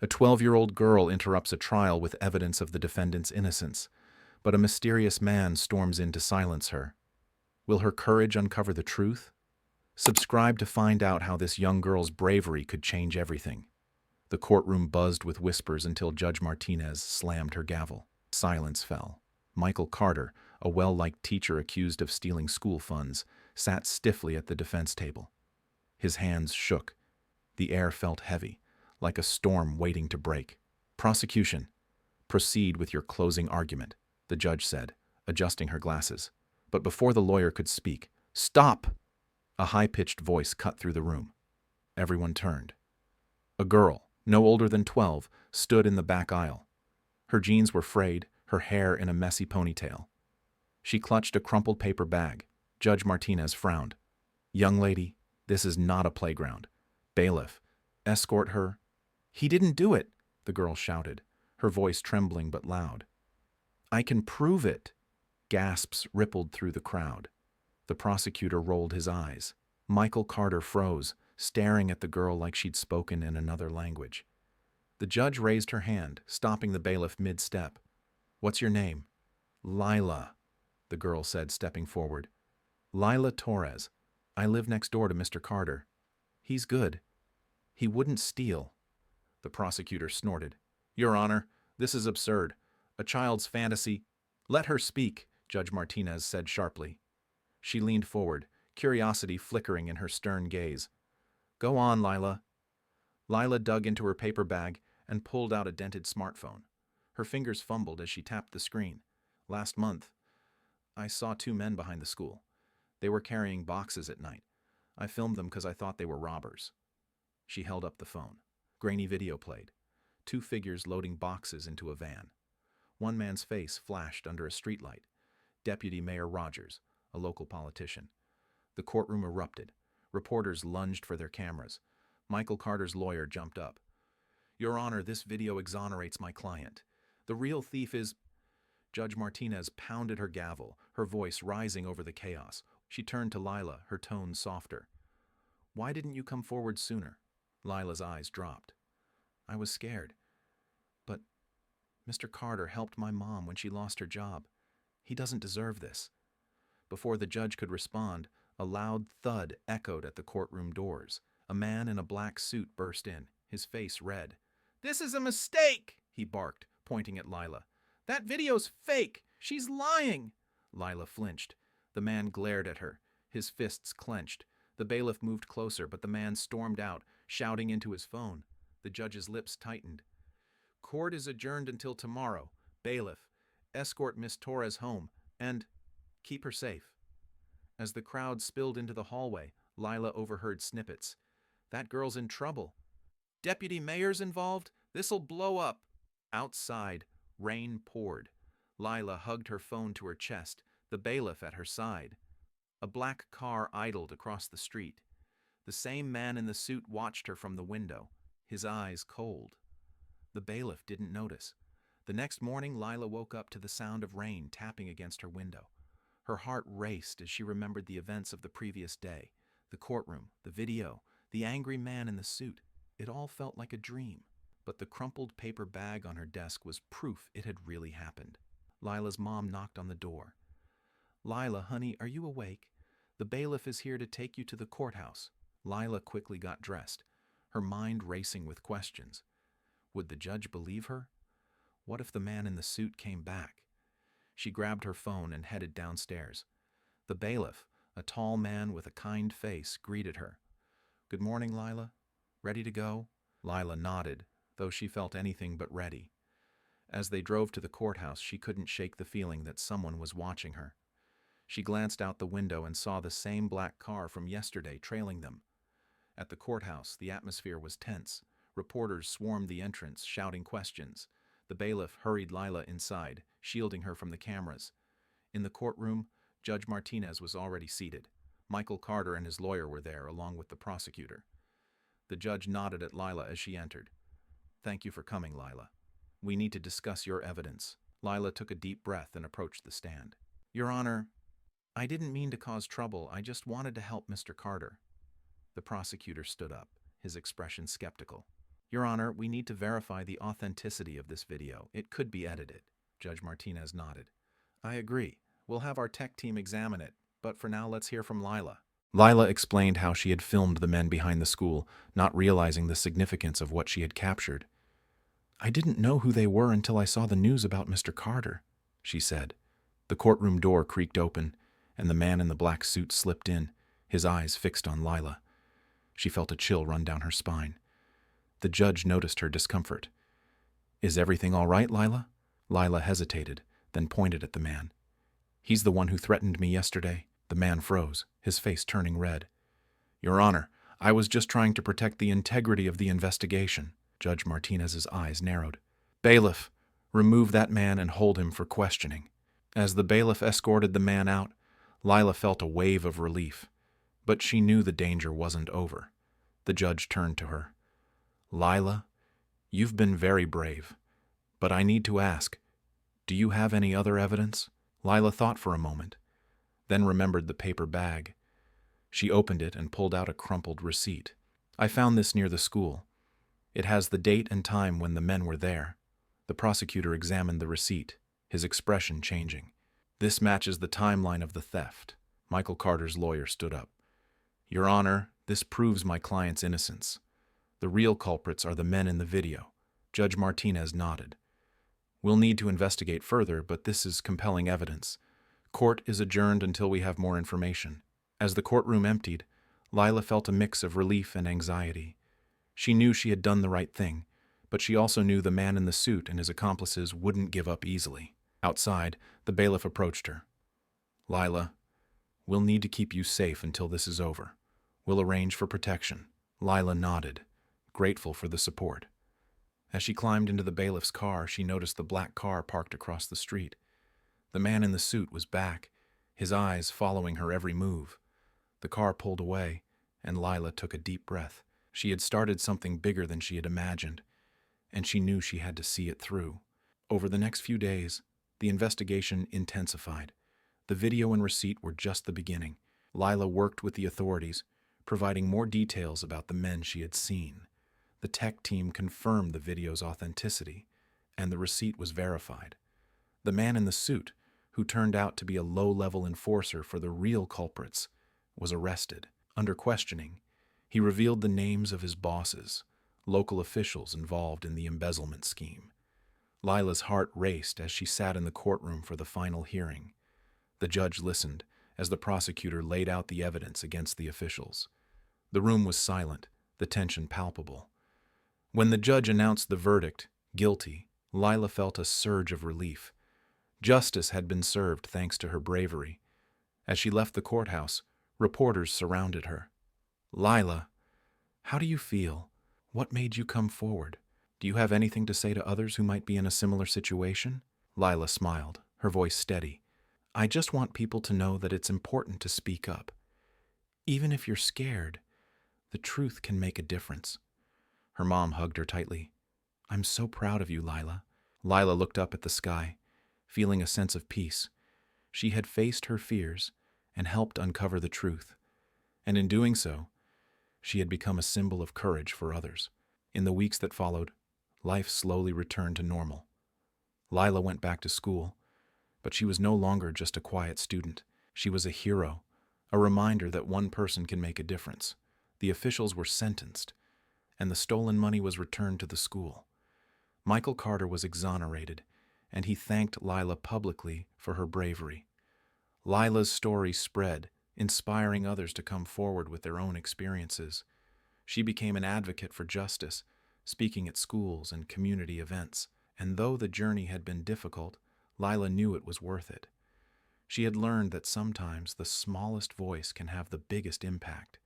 A 12-year-old girl interrupts a trial with evidence of the defendant's innocence, but a mysterious man storms in to silence her. Will her courage uncover the truth? Subscribe to find out how this young girl's bravery could change everything. The courtroom buzzed with whispers until Judge Martinez slammed her gavel. Silence fell. Michael Carter, a well-liked teacher accused of stealing school funds, sat stiffly at the defense table. His hands shook. The air felt heavy, like a storm waiting to break. Prosecution, proceed with your closing argument, the judge said, adjusting her glasses. But before the lawyer could speak, "Stop!" A high-pitched voice cut through the room. Everyone turned. A girl, no older than 12, stood in the back aisle. Her jeans were frayed, her hair in a messy ponytail. She clutched a crumpled paper bag. Judge Martinez frowned. "Young lady, this is not a playground. Bailiff, escort her." "He didn't do it," the girl shouted, her voice trembling but loud. "I can prove it." Gasps rippled through the crowd. The prosecutor rolled his eyes. Michael Carter froze, staring at the girl like she'd spoken in another language. The judge raised her hand, stopping the bailiff mid-step. "What's your name?" "Lila," the girl said, stepping forward. "Lila Torres. I live next door to Mr. Carter. He's good. He wouldn't steal." The prosecutor snorted. "Your Honor, this is absurd. A child's fantasy." "Let her speak," Judge Martinez said sharply. She leaned forward, curiosity flickering in her stern gaze. "Go on, Lila." Lila dug into her paper bag and pulled out a dented smartphone. Her fingers fumbled as she tapped the screen. "Last month, I saw two men behind the school. They were carrying boxes at night. I filmed them because I thought they were robbers." She held up the phone. Grainy video played. Two figures loading boxes into a van. One man's face flashed under a streetlight. Deputy Mayor Rogers, a local politician. The courtroom erupted. Reporters lunged for their cameras. Michael Carter's lawyer jumped up. "Your Honor, this video exonerates my client. The real thief is—" Judge Martinez pounded her gavel, her voice rising over the chaos. She turned to Lila, her tone softer. "Why didn't you come forward sooner?" Lila's eyes dropped. "I was scared. But Mr. Carter helped my mom when she lost her job. He doesn't deserve this." Before the judge could respond, a loud thud echoed at the courtroom doors. A man in a black suit burst in, his face red. "This is a mistake," he barked, pointing at Lila. "That video's fake. She's lying." Lila flinched. The man glared at her, his fists clenched. The bailiff moved closer, but the man stormed out, shouting into his phone. The judge's lips tightened. "Court is adjourned until tomorrow. Bailiff, escort Miss Torres home, and keep her safe." As the crowd spilled into the hallway, Lila overheard snippets. "That girl's in trouble. Deputy Mayor's involved? This'll blow up." Outside, rain poured. Lila hugged her phone to her chest, the bailiff at her side. A black car idled across the street. The same man in the suit watched her from the window, his eyes cold. The bailiff didn't notice. The next morning, Lila woke up to the sound of rain tapping against her window. Her heart raced as she remembered the events of the previous day. The courtroom, the video, the angry man in the suit. It all felt like a dream. But the crumpled paper bag on her desk was proof it had really happened. Lila's mom knocked on the door. "Lila, honey, are you awake? The bailiff is here to take you to the courthouse." Lila quickly got dressed, her mind racing with questions. Would the judge believe her? What if the man in the suit came back? She grabbed her phone and headed downstairs. The bailiff, a tall man with a kind face, greeted her. "Good morning, Lila. Ready to go?" Lila nodded, though she felt anything but ready. As they drove to the courthouse, she couldn't shake the feeling that someone was watching her. She glanced out the window and saw the same black car from yesterday trailing them. At the courthouse, the atmosphere was tense. Reporters swarmed the entrance, shouting questions. The bailiff hurried Lila inside, shielding her from the cameras. In the courtroom, Judge Martinez was already seated. Michael Carter and his lawyer were there, along with the prosecutor. The judge nodded at Lila as she entered. "Thank you for coming, Lila. We need to discuss your evidence." Lila took a deep breath and approached the stand. "Your Honor, I didn't mean to cause trouble. I just wanted to help Mr. Carter." The prosecutor stood up, his expression skeptical. Your Honor, we need to verify the authenticity of this video. It could be edited. Judge Martinez nodded. I agree. We'll have our tech team examine it, but for now let's hear from Lila. Lila explained how she had filmed the men behind the school, not realizing the significance of what she had captured. I didn't know who they were until I saw the news about Mr. Carter, she said. The courtroom door creaked open, and the man in the black suit slipped in, his eyes fixed on Lila. She felt a chill run down her spine. The judge noticed her discomfort. Is everything all right, Lila? Lila hesitated, then pointed at the man. He's the one who threatened me yesterday. The man froze, his face turning red. Your Honor, I was just trying to protect the integrity of the investigation. Judge Martinez's eyes narrowed. Bailiff, remove that man and hold him for questioning. As the bailiff escorted the man out, Lila felt a wave of relief, but she knew the danger wasn't over. The judge turned to her. Lila, you've been very brave, but I need to ask, do you have any other evidence? Lila thought for a moment, then remembered the paper bag. She opened it and pulled out a crumpled receipt. I found this near the school. It has the date and time when the men were there. The prosecutor examined the receipt, his expression changing. This matches the timeline of the theft. Michael Carter's lawyer stood up. Your Honor, this proves my client's innocence. The real culprits are the men in the video. Judge Martinez nodded. We'll need to investigate further, but this is compelling evidence. Court is adjourned until we have more information. As the courtroom emptied, Lila felt a mix of relief and anxiety. She knew she had done the right thing, but she also knew the man in the suit and his accomplices wouldn't give up easily. Outside, the bailiff approached her. Lila, we'll need to keep you safe until this is over. We'll arrange for protection. Lila nodded, grateful for the support. As she climbed into the bailiff's car, she noticed the black car parked across the street. The man in the suit was back, his eyes following her every move. The car pulled away, and Lila took a deep breath. She had started something bigger than she had imagined, and she knew she had to see it through. Over the next few days, the investigation intensified. The video and receipt were just the beginning. Lila worked with the authorities, providing more details about the men she had seen. The tech team confirmed the video's authenticity, and the receipt was verified. The man in the suit, who turned out to be a low-level enforcer for the real culprits, was arrested. Under questioning, he revealed the names of his bosses, local officials involved in the embezzlement scheme. Lila's heart raced as she sat in the courtroom for the final hearing. The judge listened as the prosecutor laid out the evidence against the officials. The room was silent, the tension palpable. When the judge announced the verdict, guilty, Lila felt a surge of relief. Justice had been served thanks to her bravery. As she left the courthouse, reporters surrounded her. Lila, how do you feel? What made you come forward? Do you have anything to say to others who might be in a similar situation? Lila smiled, her voice steady. I just want people to know that it's important to speak up. Even if you're scared, the truth can make a difference. Her mom hugged her tightly. I'm so proud of you, Lila. Lila looked up at the sky, feeling a sense of peace. She had faced her fears and helped uncover the truth. And in doing so, she had become a symbol of courage for others. In the weeks that followed, life slowly returned to normal. Lila went back to school, but she was no longer just a quiet student. She was a hero, a reminder that one person can make a difference. The officials were sentenced, and the stolen money was returned to the school. Michael Carter was exonerated, and he thanked Lila publicly for her bravery. Lila's story spread, inspiring others to come forward with their own experiences. She became an advocate for justice, speaking at schools and community events. And though the journey had been difficult, Lila knew it was worth it. She had learned that sometimes the smallest voice can have the biggest impact.